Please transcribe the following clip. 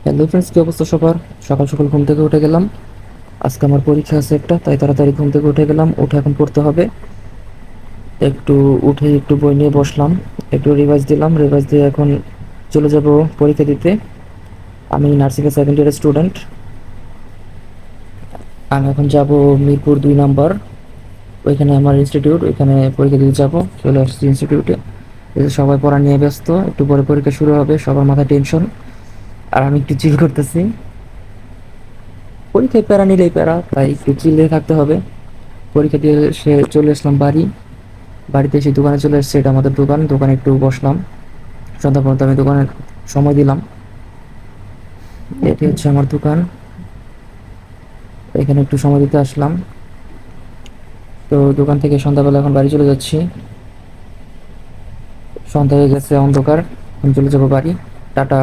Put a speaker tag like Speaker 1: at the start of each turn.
Speaker 1: Hello friends, কি অবস্থা সবার? সকাল সকাল ঘুম থেকে উঠে গেলাম। আজকে আমার পরীক্ষা আছে একটা, তাই তাড়াতাড়ি ঘুম থেকে উঠে গেলাম। উঠে এখন পড়তে হবে। একটু উঠে একটু বই নিয়ে বসলাম, একটু রিভাইজ দিলাম। রিভাইজ দিয়ে এখন চলে যাব পরীক্ষা দিতে। আমি নার্সিংয়ের সেকেন্ড ইয়ারের স্টুডেন্ট। আমি এখন যাব মিরপুর 2 নাম্বার, ওইখানে আমার ইনস্টিটিউট, ওইখানে পরীক্ষা দিতে যাব। চলে আসছি ইনস্টিটিউটে। এই যে সবাই পড়া নিয়ে ব্যস্ত, একটু পরে পরীক্ষা শুরু হবে, সবার মাথায় টেনশন। আর আমি একটু চিল করতেছি। পরীক্ষায় প্যারা নিলেই প্যারা, তাই একটু চিলে থাকতে হবে। পরীক্ষা দিয়ে সে চলে আসলাম বাড়ি। বাড়িতে এসে দোকানে চলে এসেছে, এটা আমাদের দোকান। দোকানে একটু বসলাম, সন্ধ্যা পর্যন্ত আমি দোকানে সময় দিলাম। এটি হচ্ছে আমার দোকান, এখানে একটু সময় দিতে আসলাম। তো দোকান থেকে সন্ধ্যাবেলা এখন বাড়ি চলে যাচ্ছি। সন্ধ্যা হয়ে গেছে, অন্ধকার। আমি চলে যাবো বাড়ি। টাটা।